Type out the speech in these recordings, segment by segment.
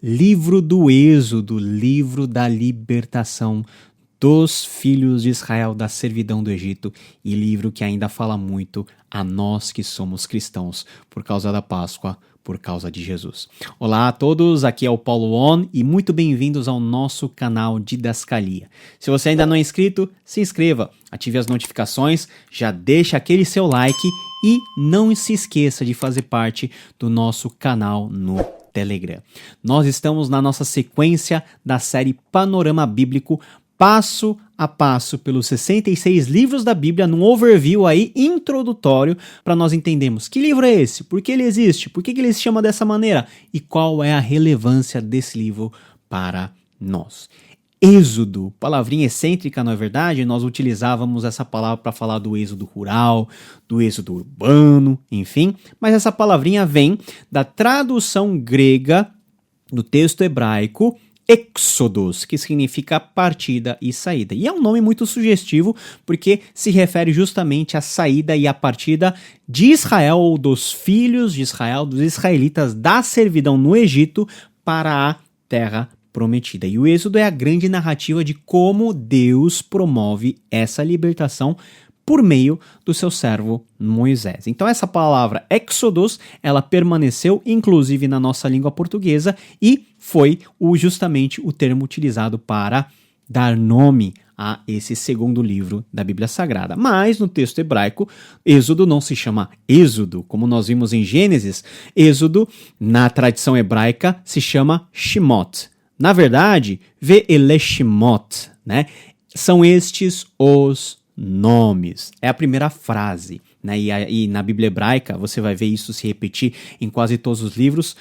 Livro do Êxodo, livro da libertação dos filhos de Israel da servidão do Egito e livro que ainda fala muito a nós que somos cristãos por causa da Páscoa, por causa de Jesus. Olá a todos, aqui é o Paulo On e muito bem-vindos ao nosso canal Didascalia. Se você ainda não é inscrito, se inscreva, ative as notificações, já deixa aquele seu like e não se esqueça de fazer parte do nosso canal no Telegram. Nós estamos na nossa sequência da série Panorama Bíblico, passo a passo pelos 66 livros da Bíblia, num overview aí introdutório para nós entendermos que livro é esse, por que ele existe, por que ele se chama dessa maneira e qual é a relevância desse livro para nós. Êxodo, palavrinha excêntrica, não é verdade? Nós utilizávamos essa palavra para falar do êxodo rural, do êxodo urbano, enfim, mas essa palavrinha vem da tradução grega do texto hebraico Exodus, que significa partida e saída. E é um nome muito sugestivo porque se refere justamente à saída e à partida de Israel, ou dos filhos de Israel, dos israelitas da servidão no Egito para a terra prometida. E o Êxodo é a grande narrativa de como Deus promove essa libertação por meio do seu servo Moisés. Então essa palavra Exodus, ela permaneceu inclusive na nossa língua portuguesa e foi justamente o termo utilizado para dar nome a esse segundo livro da Bíblia Sagrada. Mas no texto hebraico, Êxodo não se chama Êxodo, como nós vimos em Gênesis. Êxodo, na tradição hebraica, se chama Shemot. Na verdade, Ve'eleshemot, né? São estes os nomes. É a primeira frase, né? E na Bíblia hebraica, você vai ver isso se repetir em quase todos os livros.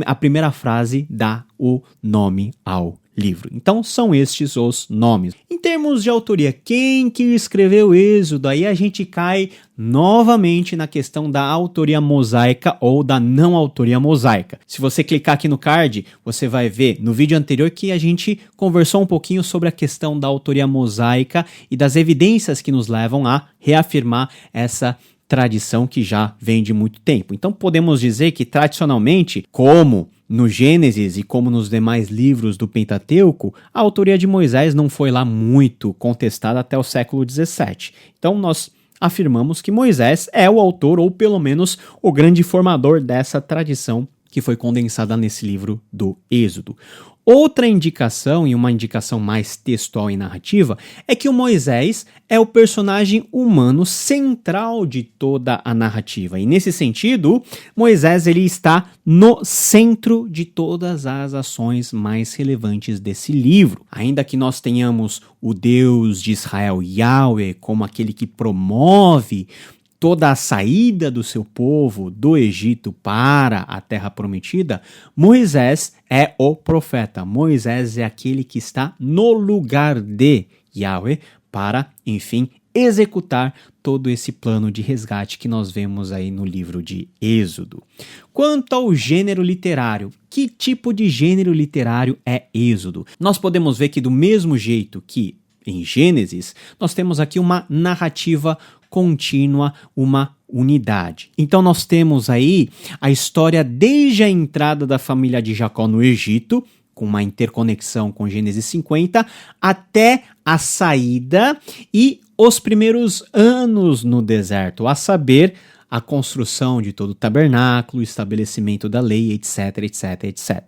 A primeira frase dá o nome ao livro. Então, são estes os nomes. Em termos de autoria, quem que escreveu Êxodo? Aí a gente cai novamente na questão da autoria mosaica ou da não autoria mosaica. Se você clicar aqui no card, você vai ver no vídeo anterior que a gente conversou um pouquinho sobre a questão da autoria mosaica e das evidências que nos levam a reafirmar essa tradição que já vem de muito tempo. Então podemos dizer que tradicionalmente, como no Gênesis e como nos demais livros do Pentateuco, a autoria de Moisés não foi lá muito contestada até o século 17. Então nós afirmamos que Moisés é o autor, ou pelo menos o grande formador dessa tradição que foi condensada nesse livro do Êxodo. Outra indicação, e uma indicação mais textual e narrativa, é que o Moisés é o personagem humano central de toda a narrativa. E nesse sentido, Moisés ele está no centro de todas as ações mais relevantes desse livro. Ainda que nós tenhamos o Deus de Israel, Yahweh, como aquele que promove toda a saída do seu povo do Egito para a terra prometida, Moisés é o profeta. Moisés é aquele que está no lugar de Yahweh para, enfim, executar todo esse plano de resgate que nós vemos aí no livro de Êxodo. Quanto ao gênero literário, que tipo de gênero literário é Êxodo? Nós podemos ver que do mesmo jeito que em Gênesis, nós temos aqui uma narrativa contínua, uma unidade. Então nós temos aí a história desde a entrada da família de Jacó no Egito, com uma interconexão com Gênesis 50, até a saída e os primeiros anos no deserto, a saber, a construção de todo o tabernáculo, o estabelecimento da lei, etc, etc, etc.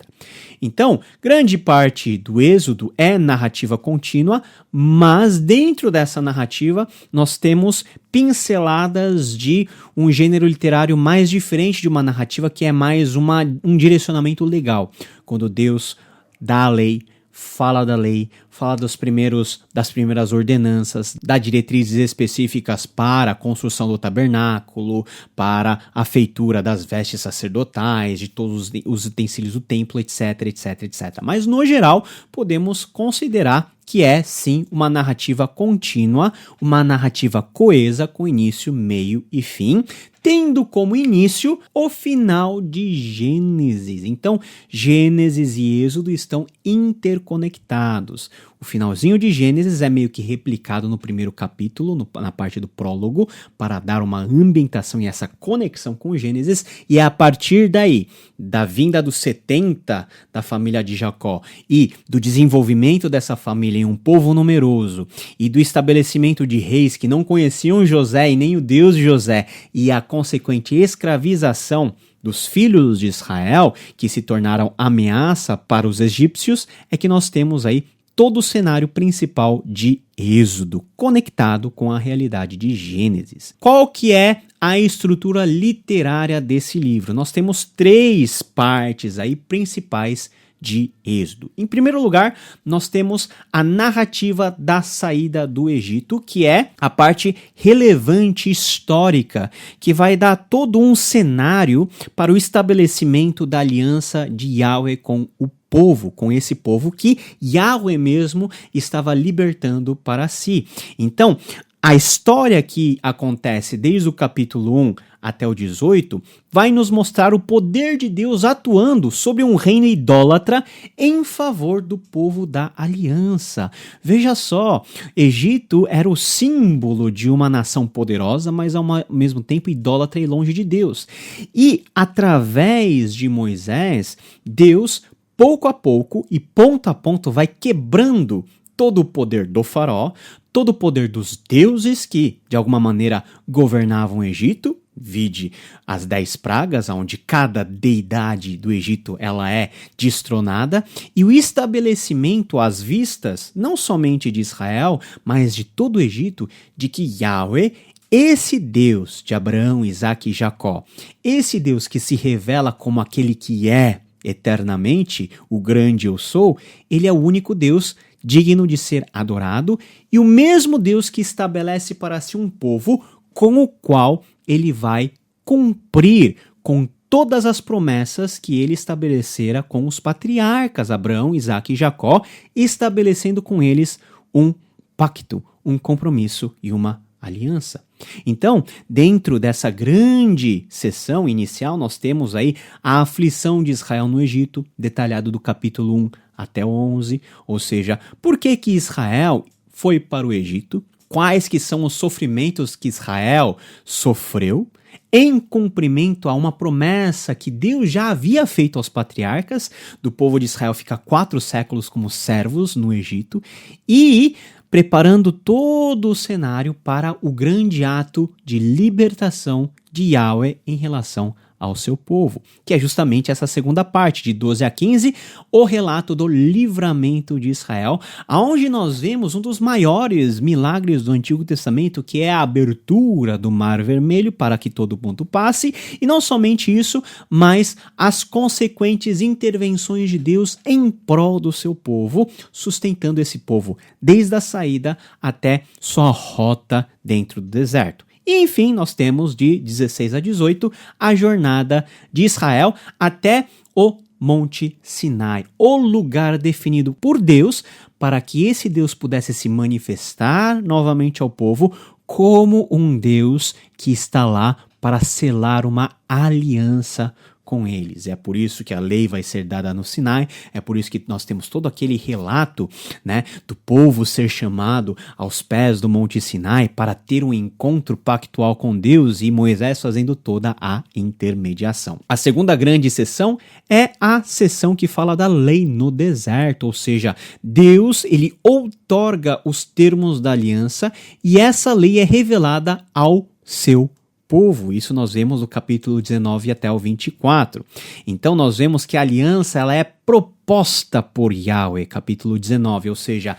Então, grande parte do Êxodo é narrativa contínua, mas dentro dessa narrativa nós temos pinceladas de um gênero literário mais diferente de uma narrativa que é mais um direcionamento legal. Quando Deus dá a lei, fala da lei, fala das primeiras ordenanças, dá diretrizes específicas para a construção do tabernáculo, para a feitura das vestes sacerdotais, de todos os utensílios do templo, etc, etc, etc. Mas, no geral, podemos considerar que é, sim, uma narrativa contínua, uma narrativa coesa com início, meio e fim, tendo como início o final de Gênesis. Então, Gênesis e Êxodo estão interconectados. O finalzinho de Gênesis é meio que replicado no primeiro capítulo, na parte do prólogo, para dar uma ambientação e essa conexão com Gênesis, e é a partir daí, da vinda dos 70 da família de Jacó e do desenvolvimento dessa família em um povo numeroso e do estabelecimento de reis que não conheciam José e nem o Deus de José e a consequente escravização dos filhos de Israel, que se tornaram ameaça para os egípcios, é que nós temos aí todo o cenário principal de Êxodo, conectado com a realidade de Gênesis. Qual que é a estrutura literária desse livro? Nós temos 3 partes aí principais de Êxodo. Em primeiro lugar, nós temos a narrativa da saída do Egito, que é a parte relevante histórica, que vai dar todo um cenário para o estabelecimento da aliança de Yahweh com o povo, com esse povo que Yahweh mesmo estava libertando para si. Então, a história que acontece desde o capítulo 1 até o 18 vai nos mostrar o poder de Deus atuando sobre um reino idólatra em favor do povo da aliança. Veja só, Egito era o símbolo de uma nação poderosa, mas ao mesmo tempo idólatra e longe de Deus. E através de Moisés, Deus, pouco a pouco e ponto a ponto, vai quebrando todo o poder do faraó, todo o poder dos deuses que, de alguma maneira, governavam o Egito, vide as 10 pragas, onde cada deidade do Egito ela é destronada, e o estabelecimento às vistas, não somente de Israel, mas de todo o Egito, de que Yahweh, esse Deus de Abraão, Isaque e Jacó, esse Deus que se revela como aquele que é eternamente, o grande eu sou, ele é o único Deus digno de ser adorado e o mesmo Deus que estabelece para si um povo com o qual ele vai cumprir com todas as promessas que ele estabelecera com os patriarcas Abraão, Isaque e Jacó, estabelecendo com eles um pacto, um compromisso e uma aliança. Então, dentro dessa grande sessão inicial, nós temos aí a aflição de Israel no Egito, detalhado do capítulo 1 até o 11, ou seja, por que Israel foi para o Egito, quais que são os sofrimentos que Israel sofreu, em cumprimento a uma promessa que Deus já havia feito aos patriarcas, do povo de Israel ficar 4 séculos como servos no Egito, e preparando todo o cenário para o grande ato de libertação de Yahweh em relação ao seu povo, que é justamente essa segunda parte, de 12 a 15, o relato do livramento de Israel, onde nós vemos um dos maiores milagres do Antigo Testamento, que é a abertura do Mar Vermelho para que todo mundo passe, e não somente isso, mas as consequentes intervenções de Deus em prol do seu povo, sustentando esse povo desde a saída até sua rota dentro do deserto. E, enfim, nós temos de 16 a 18 a jornada de Israel até o Monte Sinai, o lugar definido por Deus para que esse Deus pudesse se manifestar novamente ao povo como um Deus que está lá para selar uma aliança com eles. É por isso que a lei vai ser dada no Sinai, é por isso que nós temos todo aquele relato, né, do povo ser chamado aos pés do Monte Sinai para ter um encontro pactual com Deus e Moisés fazendo toda a intermediação. A segunda grande sessão é a sessão que fala da lei no deserto, ou seja, Deus ele outorga os termos da aliança e essa lei é revelada ao seu povo. Isso nós vemos do capítulo 19 até o 24. Então nós vemos que a aliança ela é proposta por Yahweh, capítulo 19, ou seja,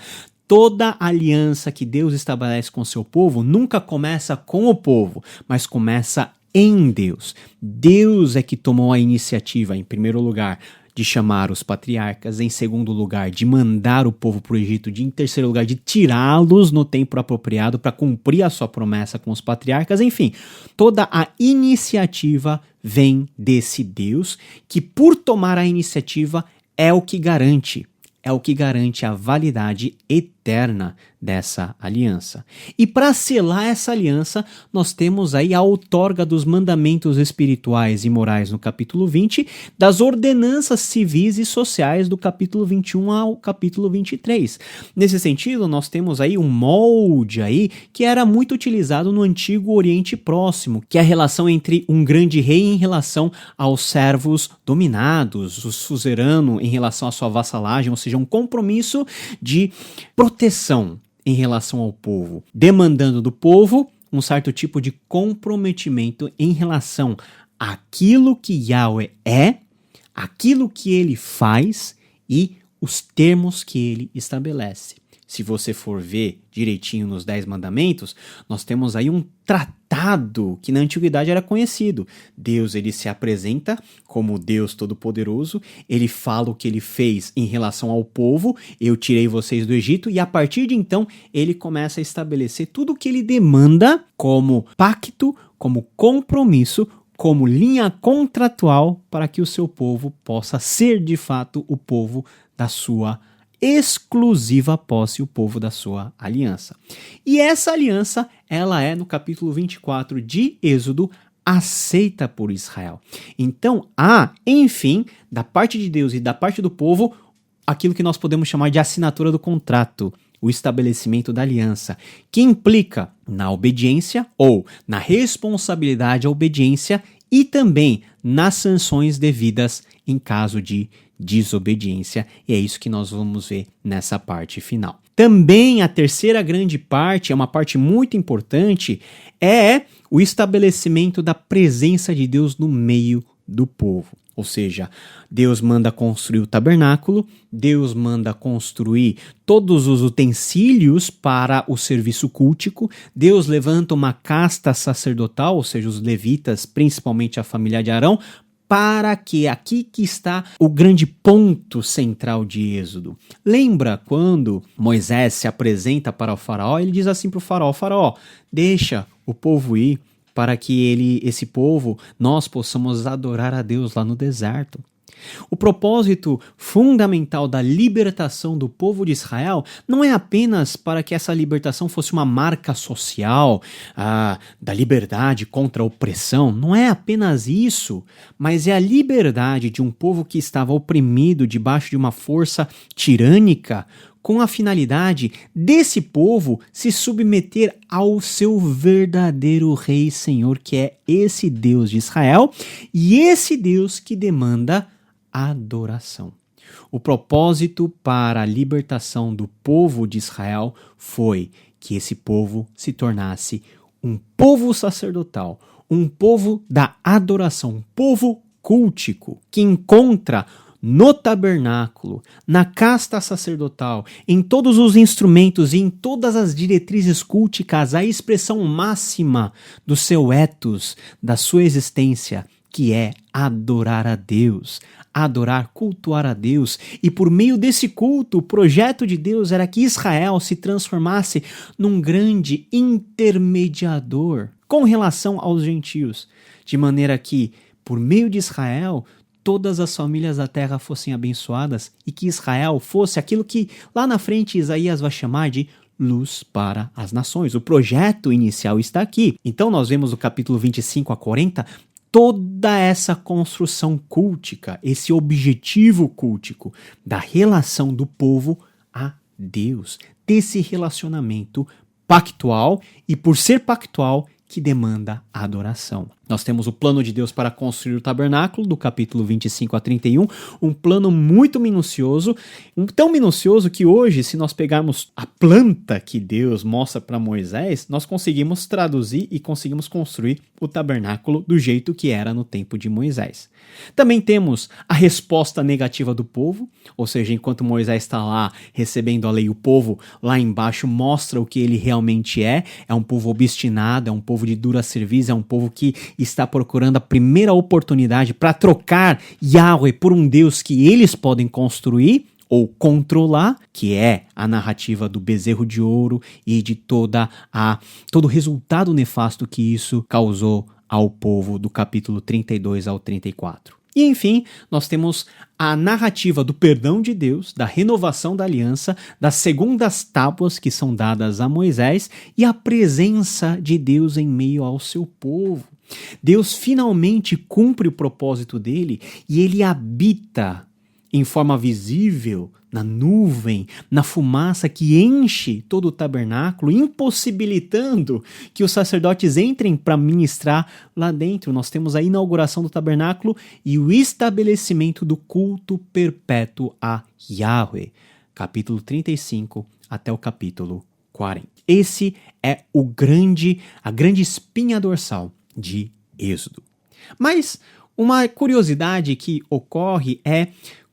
toda aliança que Deus estabelece com o seu povo nunca começa com o povo, mas começa em Deus. Deus é que tomou a iniciativa, em primeiro lugar, de chamar os patriarcas, em segundo lugar, de mandar o povo para o Egito, em terceiro lugar, de tirá-los no tempo apropriado para cumprir a sua promessa com os patriarcas, enfim, toda a iniciativa vem desse Deus que, por tomar a iniciativa, é o que garante a validade eterna eterna dessa aliança. E para selar essa aliança, nós temos aí a outorga dos mandamentos espirituais e morais no capítulo 20, das ordenanças civis e sociais do capítulo 21 ao capítulo 23. Nesse sentido, nós temos aí um molde aí que era muito utilizado no antigo Oriente Próximo, que é a relação entre um grande rei em relação aos servos dominados, o suzerano em relação à sua vassalagem, ou seja, um compromisso de proteção em relação ao povo, demandando do povo um certo tipo de comprometimento em relação àquilo que Yahweh é, aquilo que ele faz e os termos que ele estabelece. Se você for ver direitinho nos 10 mandamentos, nós temos aí um tratado que na antiguidade era conhecido. Deus, ele se apresenta como Deus Todo-Poderoso, ele fala o que ele fez em relação ao povo, eu tirei vocês do Egito, e a partir de então ele começa a estabelecer tudo o que ele demanda como pacto, como compromisso, como linha contratual para que o seu povo possa ser de fato o povo da sua exclusiva posse, o povo da sua aliança. E essa aliança, ela é no capítulo 24 de Êxodo, aceita por Israel. Então há, enfim, da parte de Deus e da parte do povo, aquilo que nós podemos chamar de assinatura do contrato, o estabelecimento da aliança, que implica na obediência ou na responsabilidade à obediência e também nas sanções devidas em caso de desobediência, e é isso que nós vamos ver nessa parte final. Também a terceira grande parte, é uma parte muito importante, é o estabelecimento da presença de Deus no meio do povo. Ou seja, Deus manda construir o tabernáculo, Deus manda construir todos os utensílios para o serviço cultico, Deus levanta uma casta sacerdotal, ou seja, os levitas, principalmente a família de Arão, para que aqui que está o grande ponto central de Êxodo. Lembra quando Moisés se apresenta para o faraó, ele diz assim para o faraó, faraó, deixa o povo ir para que esse povo, nós possamos adorar a Deus lá no deserto. O propósito fundamental da libertação do povo de Israel não é apenas para que essa libertação fosse uma marca social da liberdade contra a opressão, não é apenas isso, mas é a liberdade de um povo que estava oprimido debaixo de uma força tirânica, com a finalidade desse povo se submeter ao seu verdadeiro Rei e Senhor, que é esse Deus de Israel, e esse Deus que demanda adoração. O propósito para a libertação do povo de Israel foi que esse povo se tornasse um povo sacerdotal, um povo da adoração, um povo cultico, que encontra no tabernáculo, na casta sacerdotal, em todos os instrumentos e em todas as diretrizes culticas, a expressão máxima do seu ethos, da sua existência, que é adorar a Deus, adorar, cultuar a Deus. E por meio desse culto, o projeto de Deus era que Israel se transformasse num grande intermediador com relação aos gentios, de maneira que, por meio de Israel, todas as famílias da terra fossem abençoadas e que Israel fosse aquilo que lá na frente Isaías vai chamar de luz para as nações. O projeto inicial está aqui. Então nós vemos no capítulo 25 a 40 toda essa construção cultica, esse objetivo cultico da relação do povo a Deus, desse relacionamento pactual e, por ser pactual, que demanda a adoração. Nós temos o plano de Deus para construir o tabernáculo, do capítulo 25 a 31, um plano muito minucioso, tão minucioso que hoje, se nós pegarmos a planta que Deus mostra para Moisés, nós conseguimos traduzir e conseguimos construir o tabernáculo do jeito que era no tempo de Moisés. Também temos a resposta negativa do povo, ou seja, enquanto Moisés está lá recebendo a lei, o povo lá embaixo mostra o que ele realmente é um povo obstinado, é um povo de dura serviço, é um povo que está procurando a primeira oportunidade para trocar Yahweh por um Deus que eles podem construir ou controlar, que é a narrativa do bezerro de ouro e de todo o resultado nefasto que isso causou ao povo do capítulo 32 ao 34. E enfim, nós temos a narrativa do perdão de Deus, da renovação da aliança, das segundas tábuas que são dadas a Moisés e a presença de Deus em meio ao seu povo. Deus finalmente cumpre o propósito dele e ele habita em forma visível na nuvem, na fumaça que enche todo o tabernáculo, impossibilitando que os sacerdotes entrem para ministrar lá dentro. Nós temos a inauguração do tabernáculo e o estabelecimento do culto perpétuo a Yahweh. Capítulo 35 até o capítulo 40. Esse é a grande espinha dorsal de Êxodo. Mas uma curiosidade que ocorre é: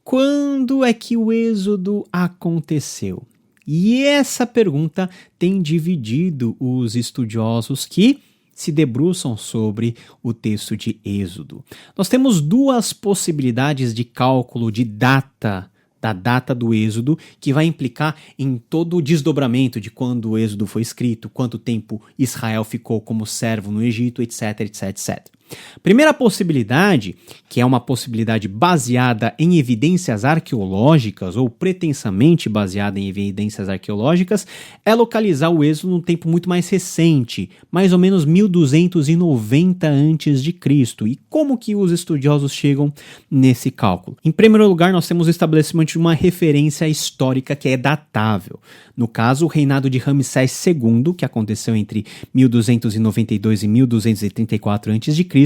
quando é que o Êxodo aconteceu? E essa pergunta tem dividido os estudiosos que se debruçam sobre o texto de Êxodo. Nós temos duas possibilidades de cálculo de data, da data do Êxodo, que vai implicar em todo o desdobramento de quando o Êxodo foi escrito, quanto tempo Israel ficou como servo no Egito, etc, etc, etc. Primeira possibilidade, que é uma possibilidade baseada em evidências arqueológicas, ou pretensamente baseada em evidências arqueológicas, é localizar o Êxodo num tempo muito mais recente, mais ou menos 1290 a.C. E como que os estudiosos chegam nesse cálculo? Em primeiro lugar, nós temos o estabelecimento de uma referência histórica que é datável. No caso, o reinado de Ramsés II, que aconteceu entre 1292 e 1234 a.C.,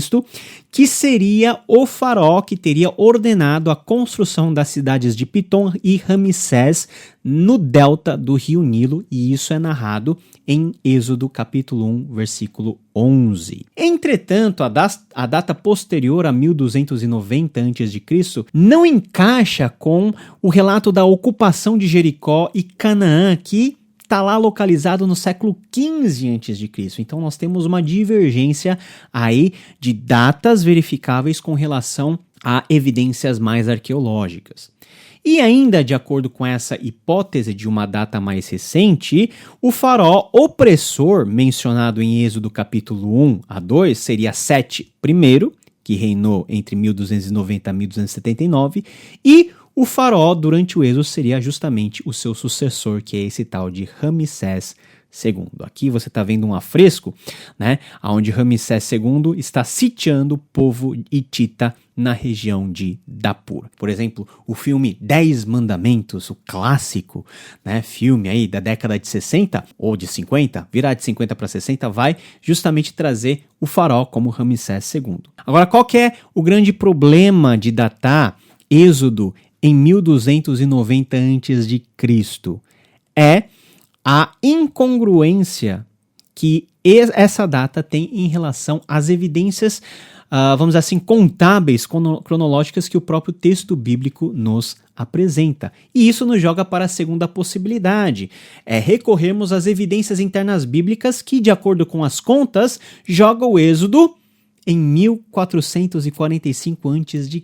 que seria o faraó que teria ordenado a construção das cidades de Pitom e Ramsés no delta do rio Nilo, e isso é narrado em Êxodo capítulo 1, versículo 11. Entretanto, a data posterior a 1290 a.C. não encaixa com o relato da ocupação de Jericó e Canaã, que está lá localizado no século XV a.C. Então nós temos uma divergência aí de datas verificáveis com relação a evidências mais arqueológicas. E ainda de acordo com essa hipótese de uma data mais recente, o faraó opressor mencionado em Êxodo capítulo 1 a 2 seria Sete I, que reinou entre 1290 a 1279, e o faraó durante o Êxodo seria justamente o seu sucessor, que é esse tal de Ramsés II. Aqui você está vendo um afresco, né, onde Ramsés II está sitiando o povo hitita na região de Dapur. Por exemplo, o filme 10 Mandamentos, o clássico, né, filme aí da década de 60 ou de 50, virar de 50 para 60, vai justamente trazer o faraó como Ramsés II. Agora, qual que é o grande problema de datar Êxodo em 1290 a.C.? É a incongruência que essa data tem em relação às evidências, vamos dizer assim, contábeis, cronológicas que o próprio texto bíblico nos apresenta. E isso nos joga para a segunda possibilidade, recorrermos às evidências internas bíblicas que, de acordo com as contas, joga o Êxodo em 1445 a.C.,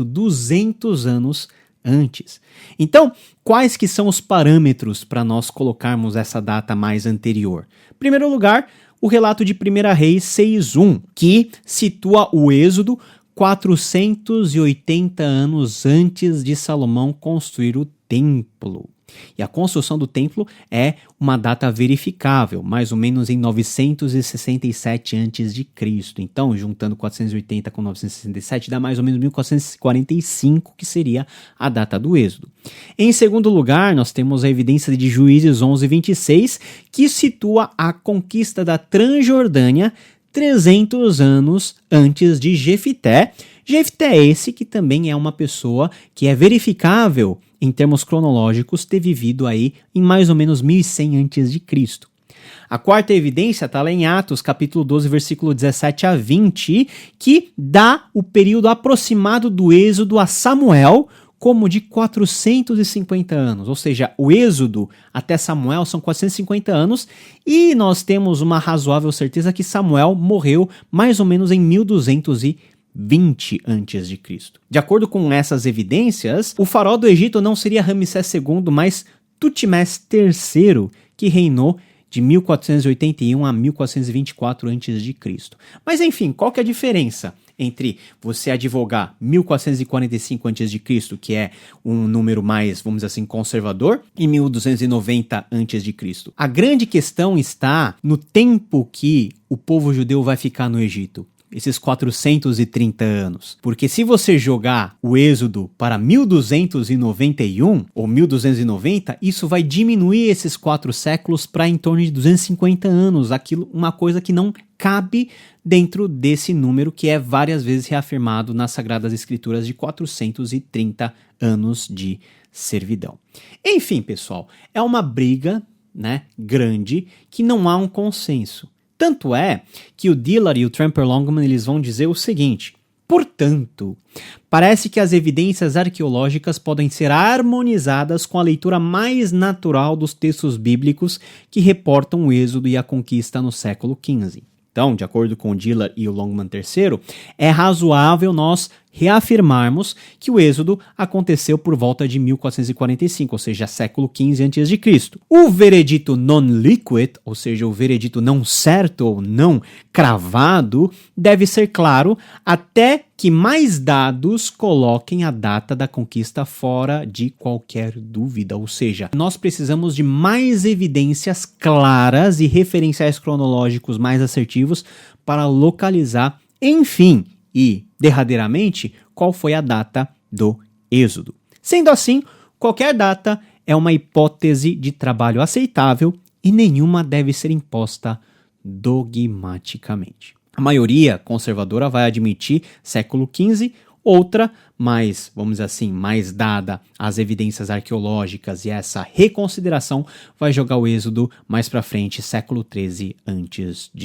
200 anos antes. Então, quais que são os parâmetros para nós colocarmos essa data mais anterior? Em primeiro lugar, o relato de 1 Reis 6.1, que situa o Êxodo 480 anos antes de Salomão construir o templo. E a construção do templo é uma data verificável, mais ou menos em 967 a.C. Então, juntando 480 com 967, dá mais ou menos 1445, que seria a data do Êxodo. Em segundo lugar, nós temos a evidência de Juízes 11:26, que situa a conquista da Transjordânia 300 anos antes de Jefité. Jefité é esse que também é uma pessoa que é verificável em termos cronológicos, ter vivido aí em mais ou menos 1100 a.C. A quarta evidência está lá em Atos, capítulo 12, versículo 17 a 20, que dá o período aproximado do Êxodo a Samuel como de 450 anos. Ou seja, o Êxodo até Samuel são 450 anos e nós temos uma razoável certeza que Samuel morreu mais ou menos em 1220 a.C. De acordo com essas evidências, o faraó do Egito não seria Ramsés II, mas Tutmés III, que reinou de 1481 a 1424 a.C. Mas enfim, qual que é a diferença entre você advogar 1445 a.C., que é um número mais, vamos dizer assim, conservador, e 1290 a.C.? A grande questão está no tempo que o povo judeu vai ficar no Egito. Esses 430 anos. Porque se você jogar o Êxodo para 1291 ou 1290, isso vai diminuir esses 4 séculos para em torno de 250 anos. Uma coisa que não cabe dentro desse número que é várias vezes reafirmado nas Sagradas Escrituras de 430 anos de servidão. Enfim, pessoal, é uma briga, né, grande que não há um consenso. Tanto é que o Dillard e o Tramper Longman eles vão dizer o seguinte: portanto, parece que as evidências arqueológicas podem ser harmonizadas com a leitura mais natural dos textos bíblicos que reportam o êxodo e a conquista no século XV. Então, de acordo com o Dillard e o Longman III, é razoável nós reafirmarmos que o êxodo aconteceu por volta de 1445, ou seja, século XV a.C. O veredito non-liquid, ou seja, o veredito não certo ou não cravado, deve ser claro até que mais dados coloquem a data da conquista fora de qualquer dúvida. Ou seja, nós precisamos de mais evidências claras e referenciais cronológicos mais assertivos para localizar, enfim, e derradeiramente, qual foi a data do êxodo. Sendo assim, qualquer data é uma hipótese de trabalho aceitável e nenhuma deve ser imposta dogmaticamente. A maioria conservadora vai admitir século XV, outra, mais, vamos dizer assim, mais dada às evidências arqueológicas e essa reconsideração, vai jogar o êxodo mais para frente, século XIII a.C.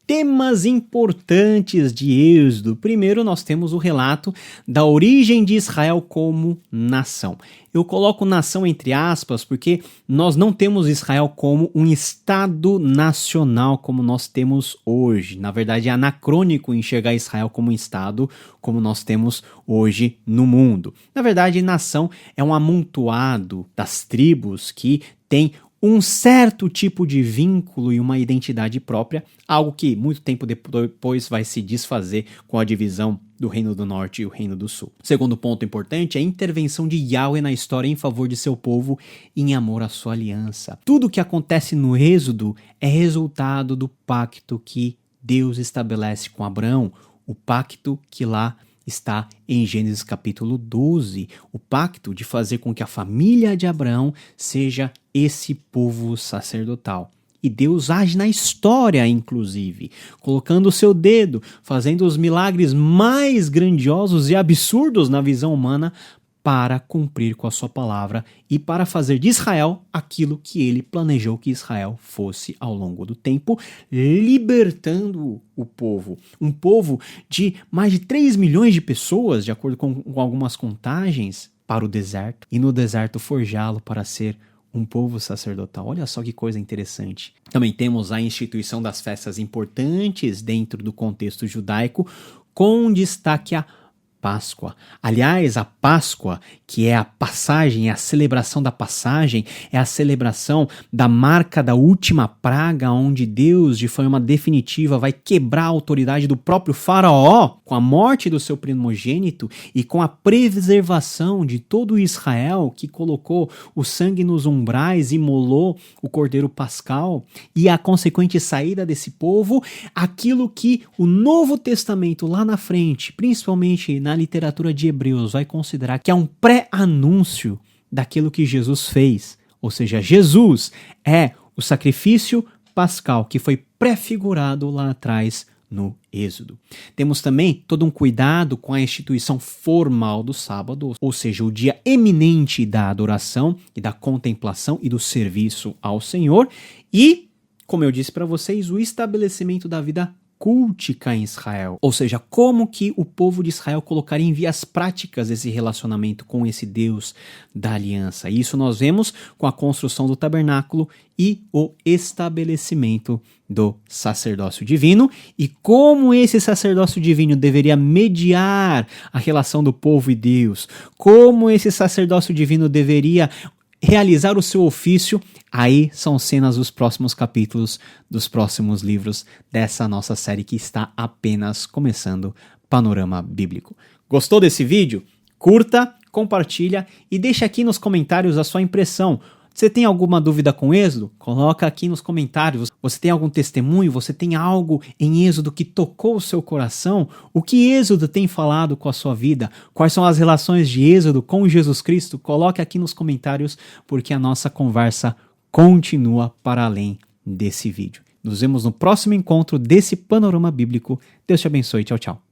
Temas importantes de Êxodo. Primeiro, nós temos o relato da origem de Israel como nação. Eu coloco nação entre aspas porque nós não temos Israel como um Estado nacional como nós temos hoje. Na verdade, é anacrônico enxergar Israel como um Estado como nós temos hoje no mundo. Na verdade, nação é um amontoado das tribos que tem um certo tipo de vínculo e uma identidade própria, algo que muito tempo depois vai se desfazer com a divisão do Reino do Norte e o Reino do Sul. Segundo ponto importante é a intervenção de Yahweh na história em favor de seu povo em amor à sua aliança. Tudo o que acontece no Êxodo é resultado do pacto que Deus estabelece com Abraão, o pacto que lá está em Gênesis capítulo 12, o pacto de fazer com que a família de Abraão seja esse povo sacerdotal. E Deus age na história, inclusive, colocando o seu dedo, fazendo os milagres mais grandiosos e absurdos na visão humana para cumprir com a sua palavra e para fazer de Israel aquilo que ele planejou que Israel fosse ao longo do tempo, libertando o povo. Um povo de mais de 3 milhões de pessoas, de acordo com algumas contagens, para o deserto, e no deserto forjá-lo para ser um povo sacerdotal. Olha só que coisa interessante. Também temos a instituição das festas importantes dentro do contexto judaico, com destaque a Páscoa. Aliás, a Páscoa, que é a passagem, é a celebração da passagem, é a celebração da marca da última praga, onde Deus, de forma definitiva, vai quebrar a autoridade do próprio faraó com a morte do seu primogênito e com a preservação de todo Israel que colocou o sangue nos umbrais, imolou o cordeiro pascal e a consequente saída desse povo, aquilo que o Novo Testamento lá na frente, principalmente na literatura de Hebreus, vai considerar que é um pré-anúncio daquilo que Jesus fez. Ou seja, Jesus é o sacrifício pascal que foi prefigurado lá atrás no Êxodo. Temos também todo um cuidado com a instituição formal do sábado, ou seja, o dia eminente da adoração e da contemplação e do serviço ao Senhor e, como eu disse para vocês, o estabelecimento da vida cultica em Israel, ou seja, como que o povo de Israel colocaria em vias práticas esse relacionamento com esse Deus da aliança. Isso nós vemos com a construção do tabernáculo e o estabelecimento do sacerdócio divino e como esse sacerdócio divino deveria mediar a relação do povo e Deus, como esse sacerdócio divino deveria realizar o seu ofício, aí são cenas dos próximos capítulos, dos próximos livros dessa nossa série que está apenas começando, Panorama Bíblico. Gostou desse vídeo? Curta, compartilha e deixa aqui nos comentários a sua impressão. Você tem alguma dúvida com Êxodo? Coloca aqui nos comentários. Você tem algum testemunho? Você tem algo em Êxodo que tocou o seu coração? O que Êxodo tem falado com a sua vida? Quais são as relações de Êxodo com Jesus Cristo? Coloque aqui nos comentários, porque a nossa conversa continua para além desse vídeo. Nos vemos no próximo encontro desse Panorama Bíblico. Deus te abençoe. Tchau, tchau.